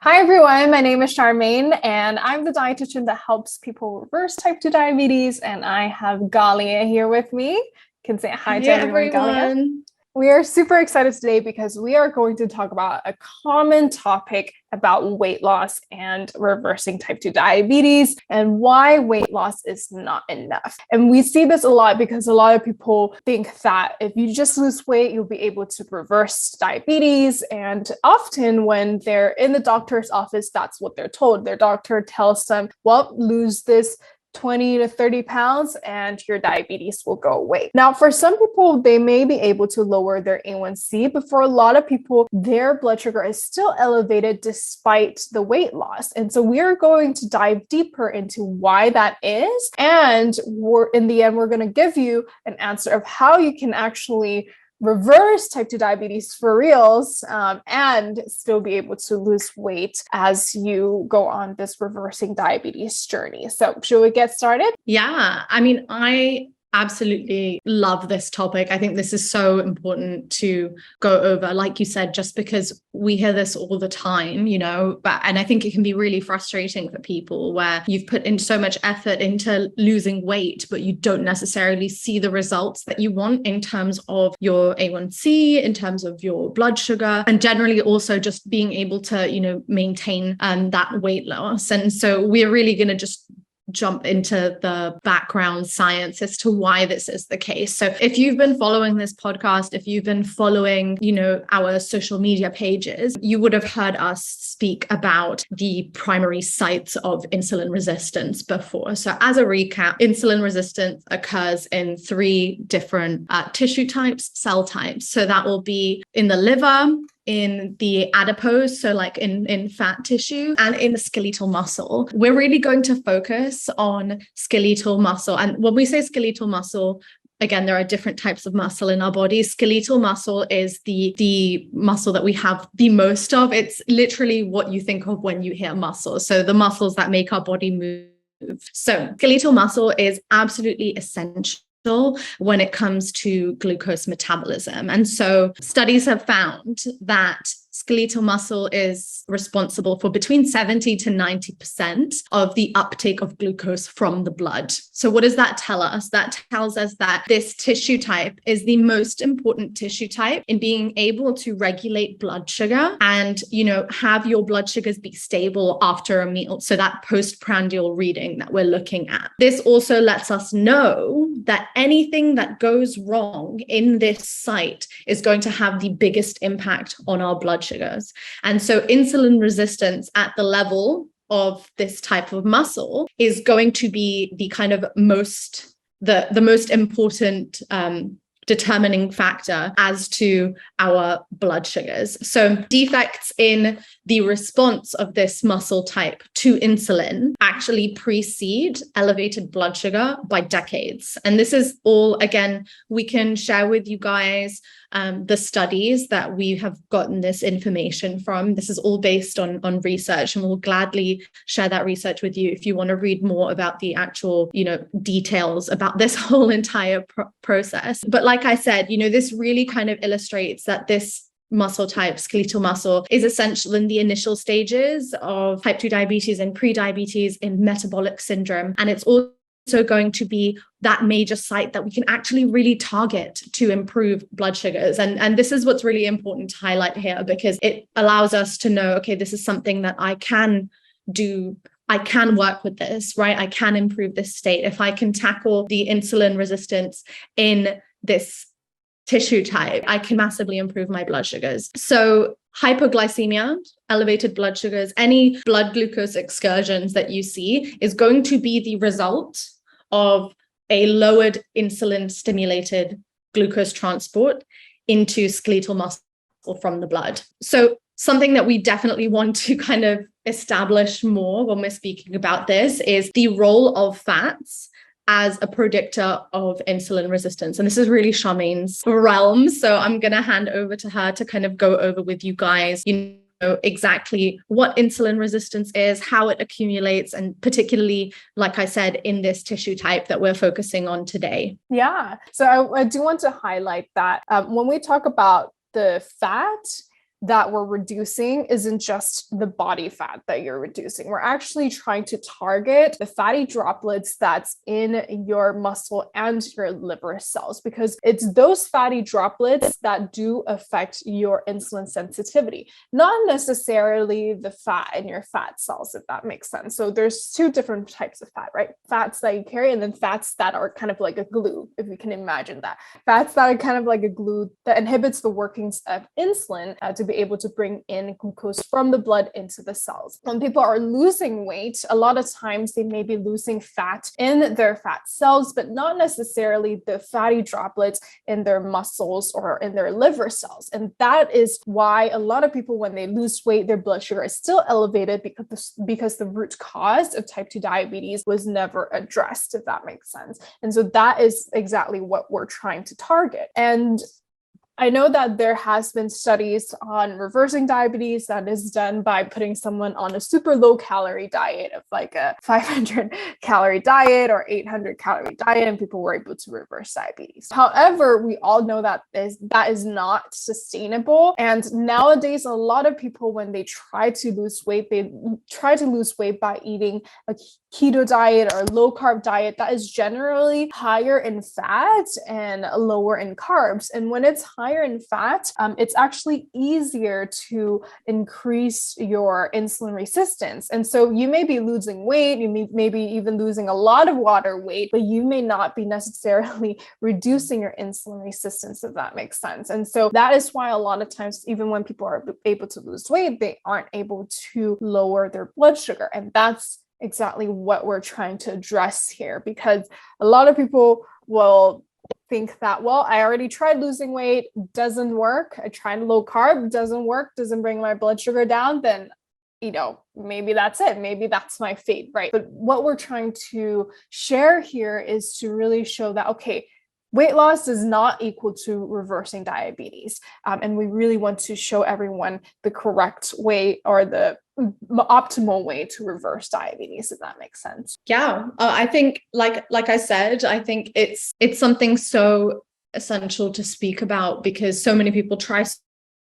Hi, everyone. My name is Charmaine, and I'm the dietitian that helps people reverse type 2 diabetes. And I have Galia here with me. You can say hi to everyone, Galia. We are super excited today because we are going to talk about a common topic about weight loss and reversing type 2 diabetes and why weight loss is not enough. And we see this a lot because a lot of people think that if you just lose weight, you'll be able to reverse diabetes. And often when they're in the doctor's office, that's what they're told. Their doctor tells them, well, lose this 20 to 30 pounds and your diabetes will go away. Now, for some people, they may be able to lower their A1C, but for a lot of people, their blood sugar is still elevated despite the weight loss. And so we are going to dive deeper into why that is. And in the end, we're going to give you an answer of how you can actually reverse type 2 diabetes for reals and still be able to lose weight as you go on this reversing diabetes journey. So should we get started? Yeah, I absolutely love this topic. I think this is so important to go over, like you said, just because we hear this all the time, and I think it can be really frustrating for people where you've put in so much effort into losing weight, but you don't necessarily see the results that you want in terms of your A1C, in terms of your blood sugar, and generally also just being able to, maintain that weight loss. And so we're really going to just jump into the background science as to why this is the case. So if you've been following this podcast, if you've been following, our social media pages, you would have heard us speak about the primary sites of insulin resistance before. So as a recap, insulin resistance occurs in 3 different tissue types, cell types. So that will be in the liver, in the adipose, so like in fat tissue, and in the skeletal muscle. We're really going to focus on skeletal muscle. And when we say skeletal muscle, again, there are different types of muscle in our body. Skeletal muscle is the muscle that we have the most of. It's literally what you think of when you hear muscle. So the muscles that make our body move. So skeletal muscle is absolutely essential when it comes to glucose metabolism. And so studies have found that skeletal muscle is responsible for between 70 to 90% of the uptake of glucose from the blood. So what does that tell us? That tells us that this tissue type is the most important tissue type in being able to regulate blood sugar and, have your blood sugars be stable after a meal. So that postprandial reading that we're looking at. This also lets us know that anything that goes wrong in this site is going to have the biggest impact on our blood sugars. And so insulin resistance at the level of this type of muscle is going to be the kind of the most important determining factor as to our blood sugars. So defects in the response of this muscle type to insulin actually precede elevated blood sugar by decades. And this is all, again, we can share with you guys the studies that we have gotten this information from. This is all based on research, and we'll gladly share that research with you if you want to read more about the actual, details about this whole entire process. But like I said, this really kind of illustrates that this muscle type, skeletal muscle, is essential in the initial stages of type 2 diabetes and pre-diabetes in metabolic syndrome. And it's also going to be that major site that we can actually really target to improve blood sugars. And this is what's really important to highlight here, because it allows us to know, okay, this is something that I can do. I can work with this, right? I can improve this state. If I can tackle the insulin resistance in this tissue type, I can massively improve my blood sugars. So hypoglycemia, elevated blood sugars, any blood glucose excursions that you see is going to be the result of a lowered insulin stimulated glucose transport into skeletal muscle from the blood. So something that we definitely want to kind of establish more when we're speaking about this is the role of fats as a predictor of insulin resistance. And this is really Charmaine's realm. So I'm going to hand over to her to kind of go over with you guys, exactly what insulin resistance is, how it accumulates, and particularly, like I said, in this tissue type that we're focusing on today. Yeah. So I do want to highlight that when we talk about the fat, that we're reducing isn't just the body fat that you're reducing. We're actually trying to target the fatty droplets that's in your muscle and your liver cells, because it's those fatty droplets that do affect your insulin sensitivity, not necessarily the fat in your fat cells, if that makes sense. So there's two different types of fat, right? Fats that you carry, and then fats that are kind of like a glue, if you can imagine that. Fats that are kind of like a glue that inhibits the workings of insulin to be able to bring in glucose from the blood into the cells. When people are losing weight, a lot of times they may be losing fat in their fat cells, but not necessarily the fatty droplets in their muscles or in their liver cells. And that is why a lot of people, when they lose weight, their blood sugar is still elevated, because the root cause of type 2 diabetes was never addressed, if that makes sense. And so that is exactly what we're trying to target. And I know that there has been studies on reversing diabetes that is done by putting someone on a super low calorie diet of like a 500 calorie diet or 800 calorie diet, and people were able to reverse diabetes. However, we all know that is not sustainable. And nowadays, a lot of people, when they try to lose weight, they try to lose weight by eating a keto diet or low carb diet that is generally higher in fat and lower in carbs. And when it's higher in fat, it's actually easier to increase your insulin resistance. And so you may be losing weight, you may be even losing a lot of water weight, but you may not be necessarily reducing your insulin resistance, if that makes sense. And so that is why a lot of times, even when people are able to lose weight, they aren't able to lower their blood sugar. And that's exactly what we're trying to address here, because a lot of people will think that, well, I already tried losing weight, doesn't work. I tried low carb, doesn't work, doesn't bring my blood sugar down, then, maybe that's it. Maybe that's my fate, right? But what we're trying to share here is to really show that, okay, weight loss is not equal to reversing diabetes. And we really want to show everyone the correct way, or the optimal way to reverse diabetes, if that makes sense. Yeah, I think like I said, I think it's something so essential to speak about, because so many people try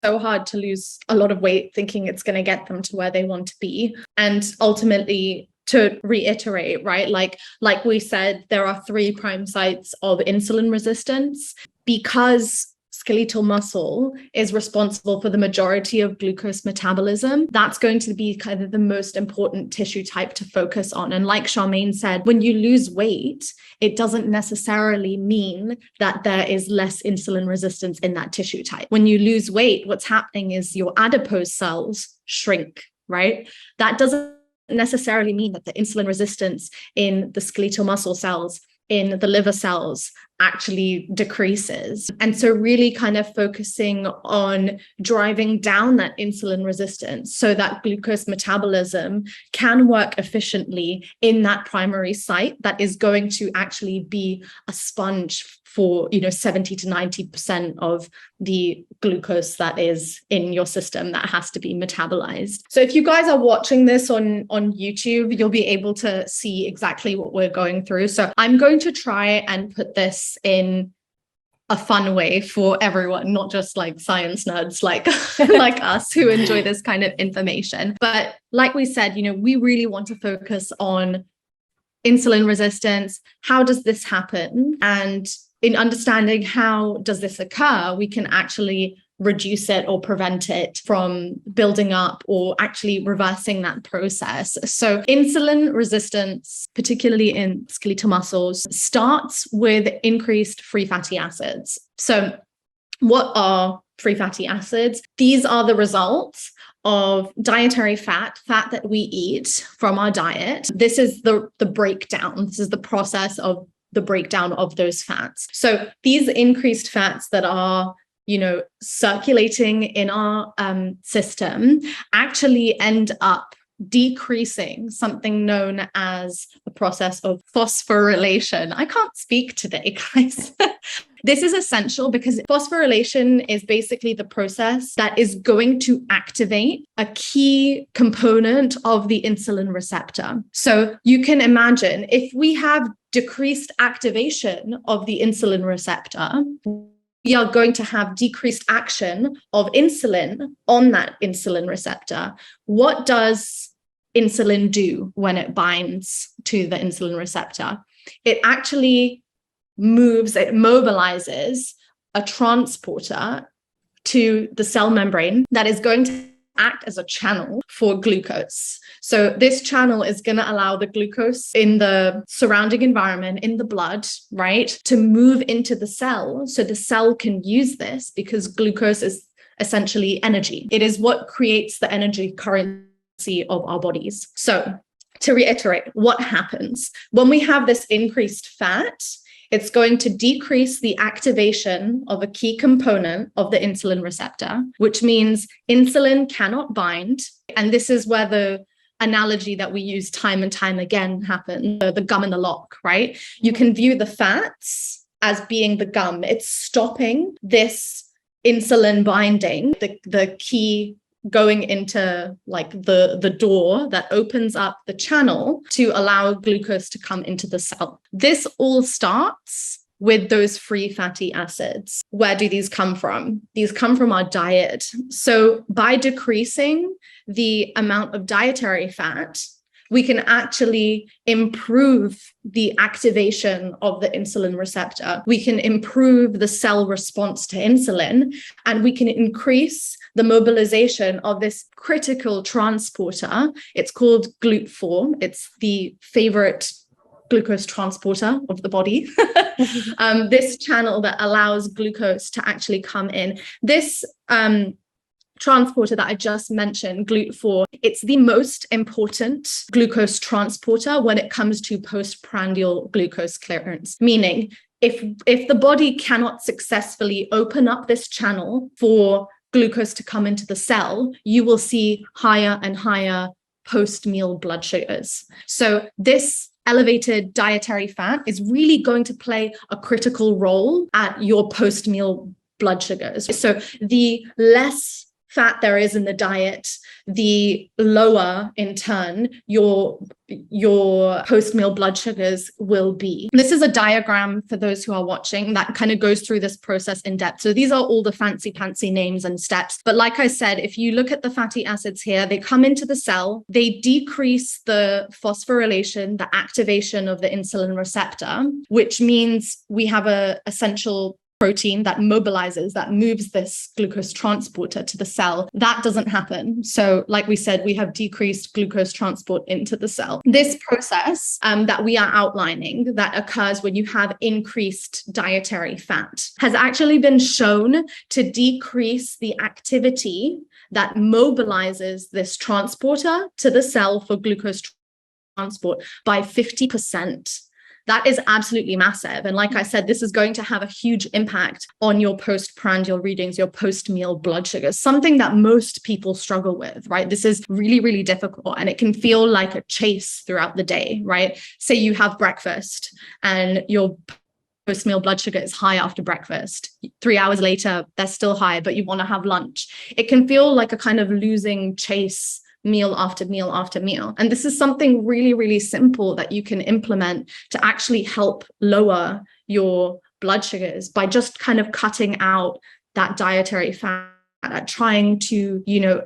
so hard to lose a lot of weight thinking it's going to get them to where they want to be. And ultimately, to reiterate, right, like we said, there are 3 prime sites of insulin resistance. Because skeletal muscle is responsible for the majority of glucose metabolism, that's going to be kind of the most important tissue type to focus on. And like Charmaine said, when you lose weight, it doesn't necessarily mean that there is less insulin resistance in that tissue type. When you lose weight, what's happening is your adipose cells shrink, right? That doesn't necessarily mean that the insulin resistance in the skeletal muscle cells, in the liver cells, actually decreases. And so really kind of focusing on driving down that insulin resistance so that glucose metabolism can work efficiently in that primary site that is going to actually be a sponge for 70 to 90% of the glucose that is in your system that has to be metabolized. So if you guys are watching this on YouTube, you'll be able to see exactly what we're going through. So I'm going to try and put this in a fun way for everyone, not just like science nerds like us who enjoy this kind of information. But like we said, we really want to focus on insulin resistance. How does this happen? And in understanding how does this occur, we can actually reduce it or prevent it from building up, or actually reversing that process. So insulin resistance, particularly in skeletal muscles, starts with increased free fatty acids. So what are free fatty acids? These are the results of dietary fat that we eat from our diet. This is the breakdown. This is the process of the breakdown of those fats. So these increased fats that are circulating in our system actually end up decreasing something known as the process of phosphorylation. I can't speak today, guys. This is essential because phosphorylation is basically the process that is going to activate a key component of the insulin receptor. So you can imagine if we have decreased activation of the insulin receptor, we are going to have decreased action of insulin on that insulin receptor. What does insulin do when it binds to the insulin receptor? It actually it mobilizes a transporter to the cell membrane that is going to act as a channel for glucose. So this channel is going to allow the glucose in the surrounding environment, in the blood, right, to move into the cell so the cell can use this, because glucose is essentially energy. It is what creates the energy currency of our bodies. So to reiterate, what happens when we have this increased fat? It's going to decrease the activation of a key component of the insulin receptor, which means insulin cannot bind. And this is where the analogy that we use time and time again happens, the gum and the lock, right? You can view the fats as being the gum. It's stopping this insulin binding, the key going into like the door that opens up the channel to allow glucose to come into the cell. This all starts with those free fatty acids. Where do these come from? These come from our diet. So by decreasing the amount of dietary fat, we can actually improve the activation of the insulin receptor. We can improve the cell response to insulin, and we can increase the mobilization of this critical transporter. It's called GLUT4. It's the favorite glucose transporter of the body. This channel that allows glucose to actually come in. This transporter that I just mentioned, GLUT4, it's the most important glucose transporter when it comes to postprandial glucose clearance. Meaning, if the body cannot successfully open up this channel for glucose to come into the cell, you will see higher and higher post-meal blood sugars. So this elevated dietary fat is really going to play a critical role at your post-meal blood sugars. So the less fat there is in the diet, the lower in turn your post-meal blood sugars will be. This is a diagram for those who are watching that kind of goes through this process in depth. So these are all the fancy names and steps. But like I said, if you look at the fatty acids here, they come into the cell, they decrease the phosphorylation, the activation of the insulin receptor, which means we have a essential protein that mobilizes, that moves this glucose transporter to the cell. That doesn't happen. So like we said, we have decreased glucose transport into the cell. This process that we are outlining that occurs when you have increased dietary fat has actually been shown to decrease the activity that mobilizes this transporter to the cell for glucose transport by 50%. That is absolutely massive. And like I said, this is going to have a huge impact on your postprandial readings, your post-meal blood sugars, something that most people struggle with, right? This is really, really difficult. And it can feel like a chase throughout the day, right? Say you have breakfast and your post-meal blood sugar is high after breakfast. 3 hours later, they're still high, but you want to have lunch. It can feel like a kind of losing chase meal after meal after meal. And this is something really, really simple that you can implement to actually help lower your blood sugars by just kind of cutting out that dietary fat, trying to,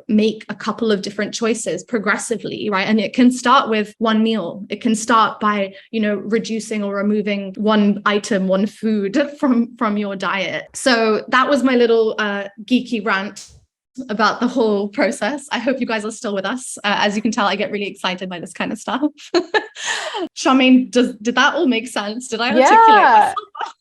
make a couple of different choices progressively, right? And it can start with one meal. It can start by, reducing or removing one item, one food from your diet. So that was my little geeky rant about the whole process. I hope you guys are still with us. As you can tell, I get really excited by this kind of stuff. Charmaine, did that all make sense? Did I articulate myself?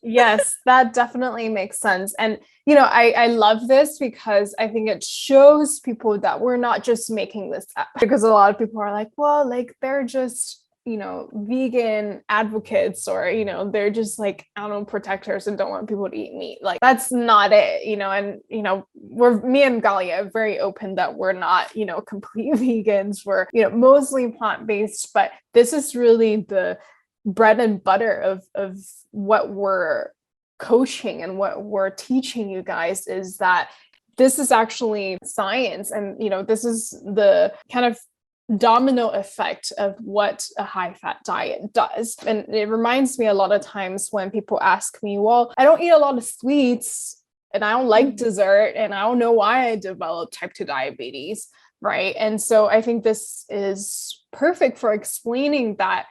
Yes, that definitely makes sense. And, I love this because I think it shows people that we're not just making this up, because a lot of people are like, well, like they're just vegan advocates, or, they're just like animal protectors and don't want people to eat meat. Like that's not it, and, me and Galia are very open that we're not, complete vegans. We're, mostly plant-based, but this is really the bread and butter of what we're coaching and what we're teaching you guys, is that this is actually science. And, this is the kind of domino effect of what a high fat diet does. And it reminds me a lot of times when people ask me, well, I don't eat a lot of sweets, and I don't like dessert, and I don't know why I developed type 2 diabetes, right? And so I think this is perfect for explaining that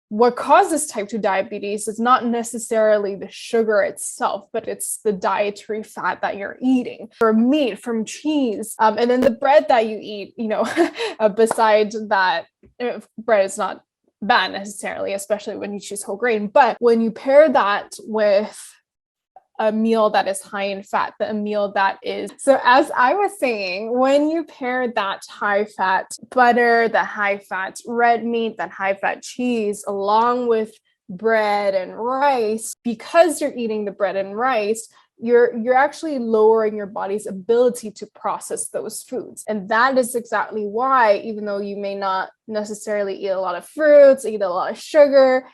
what causes type 2 diabetes is not necessarily the sugar itself, but it's the dietary fat that you're eating, from meat, from cheese, and then the bread that you eat, besides that, bread is not bad necessarily, especially when you choose whole grain. But when you pair that with a meal that is high in fat, a meal that is, so as I was saying, when you pair that high fat butter, the high fat red meat, that high fat cheese, along with bread and rice, because you're eating the bread and rice, you're actually lowering your body's ability to process those foods. And that is exactly why, even though you may not necessarily eat a lot of fruits, eat a lot of sugar,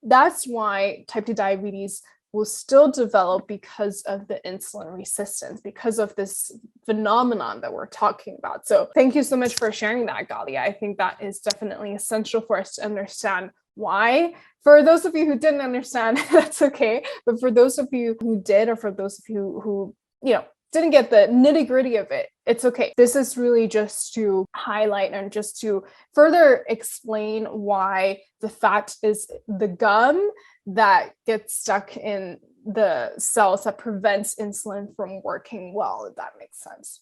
that's why type 2 diabetes will still develop, because of the insulin resistance, because of this phenomenon that we're talking about. So thank you so much for sharing that, Galia. I think that is definitely essential for us to understand why. For those of you who didn't understand, that's okay. But for those of you who did, or for those of you who, didn't get the nitty-gritty of it, it's okay. This is really just to highlight and just to further explain why the fat is the gum that gets stuck in the cells that prevents insulin from working well, if that makes sense.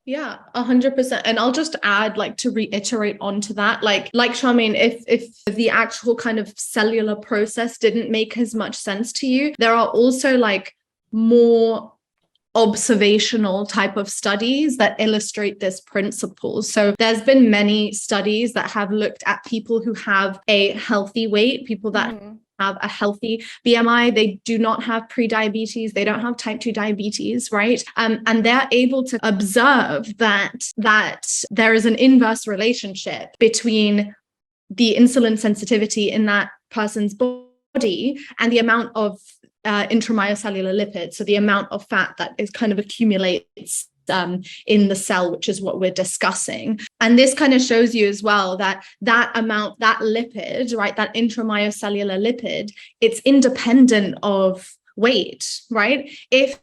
Yeah, 100%. And I'll just add, to reiterate onto that, like Charmaine, if the actual kind of cellular process didn't make as much sense to you, there are also more observational type of studies that illustrate this principle. So there's been many studies that have looked at people who have a healthy weight, people that have a healthy BMI, they do not have pre-diabetes, they don't have type 2 diabetes, right? And they're able to observe that there is an inverse relationship between the insulin sensitivity in that person's body and the amount of intramyocellular lipids, so the amount of fat that is kind of accumulates in the cell, which is what we're discussing. And this kind of shows you as well that amount, that lipid, right, that intramyocellular lipid, it's independent of weight, right? If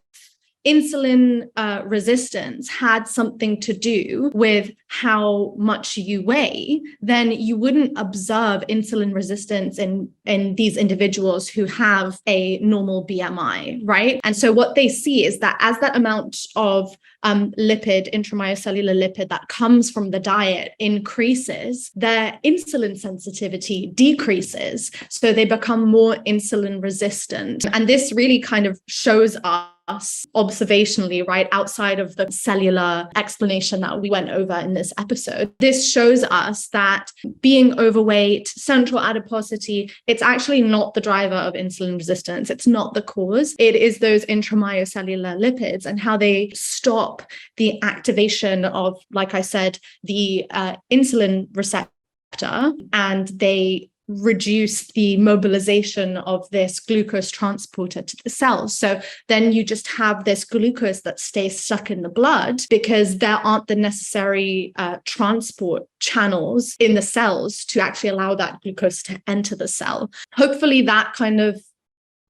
insulin resistance had something to do with how much you weigh, then you wouldn't observe insulin resistance in these individuals who have a normal BMI, right? And so what they see is that as that amount of lipid, intramyocellular lipid that comes from the diet increases, their insulin sensitivity decreases. So they become more insulin resistant. And this really kind of shows us observationally, right, outside of the cellular explanation that we went over in this episode. This shows us that being overweight, central adiposity, it's actually not the driver of insulin resistance. It's not the cause. It is those intramyocellular lipids and how they stop the activation of, like I said, the insulin receptor, and they reduce the mobilization of this glucose transporter to the cells. So then you just have this glucose that stays stuck in the blood because there aren't the necessary transport channels in the cells to actually allow that glucose to enter the cell. Hopefully that kind of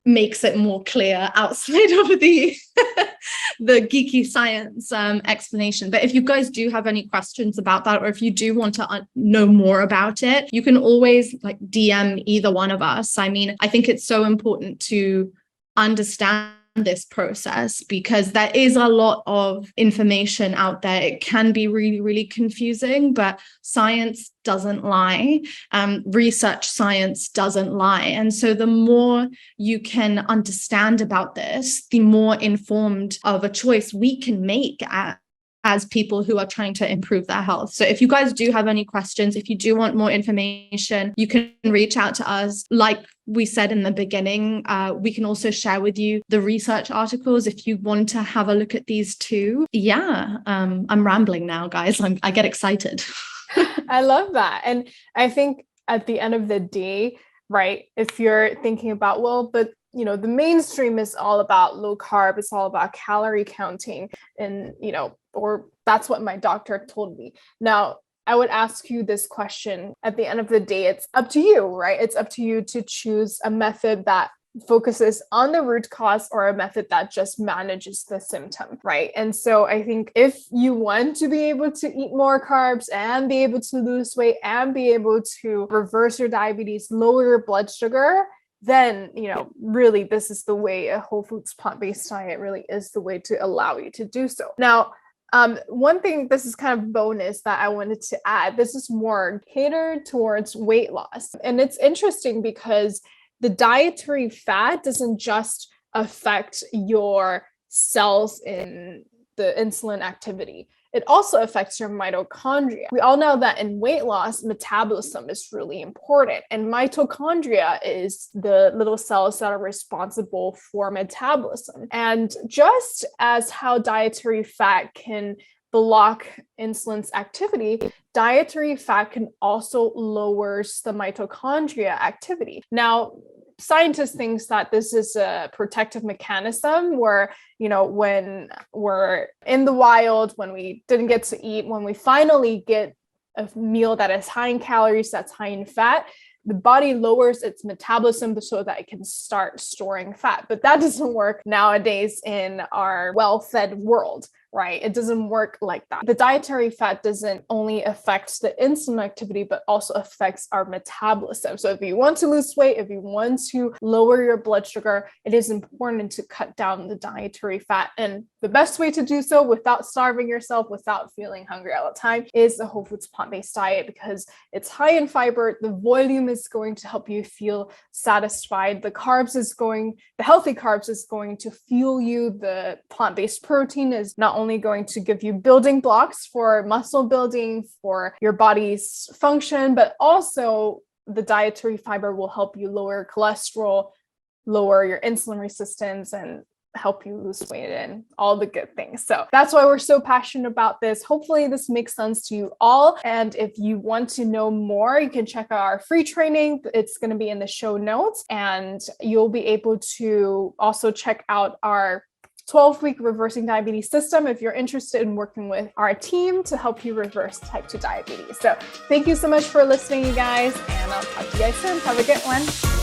makes it more clear outside of the the geeky science explanation. But if you guys do have any questions about that, or if you do want to know more about it, you can always DM either one of us. I mean, I think it's so important to understand this process because there is a lot of information out there. It can be really, really confusing, but science doesn't lie. Research science doesn't lie. And so the more you can understand about this, the more informed of a choice we can make as people who are trying to improve their health. So if you guys do have any questions, if you do want more information, you can reach out to us. Like we said in the beginning, we can also share with you the research articles if you want to have a look at these too. Yeah, I'm rambling now, guys. I get excited. I love that. And I think at the end of the day, right, if you're thinking about, well, but the mainstream is all about low carb, it's all about calorie counting, and or that's what my doctor told me. Now, I would ask you this question. At the end of the day, it's up to you, right? It's up to you to choose a method that focuses on the root cause or a method that just manages the symptom, right? And so I think if you want to be able to eat more carbs and be able to lose weight and be able to reverse your diabetes, lower your blood sugar, then, really this is the way. A whole foods plant-based diet really is the way to allow you to do so. Now, one thing, this is kind of bonus that I wanted to add, this is more catered towards weight loss. And it's interesting because the dietary fat doesn't just affect your cells in the insulin activity. It also affects your mitochondria. We all know that in weight loss, metabolism is really important. And mitochondria is the little cells that are responsible for metabolism. And just as how dietary fat can block insulin's activity, dietary fat can also lowers the mitochondria activity. Now, scientists think that this is a protective mechanism where, when we're in the wild, when we didn't get to eat, when we finally get a meal that is high in calories, that's high in fat, the body lowers its metabolism so that it can start storing fat. But that doesn't work nowadays in our well-fed world, right? It doesn't work like that. The dietary fat doesn't only affect the insulin activity, but also affects our metabolism. So if you want to lose weight, if you want to lower your blood sugar, it is important to cut down the dietary fat. And the best way to do so without starving yourself, without feeling hungry all the time, is a whole foods plant-based diet, because it's high in fiber. The volume is going to help you feel satisfied. The healthy carbs is going to fuel you. The plant-based protein is not only going to give you building blocks for muscle building, for your body's function, but also the dietary fiber will help you lower cholesterol, lower your insulin resistance, and help you lose weight and all the good things. So that's why we're so passionate about this. Hopefully this makes sense to you all. And if you want to know more, you can check out our free training. It's going to be in the show notes, and you'll be able to also check out our 12-week reversing diabetes system if you're interested in working with our team to help you reverse type 2 diabetes. So thank you so much for listening, you guys, and I'll talk to you guys soon. Have a good one.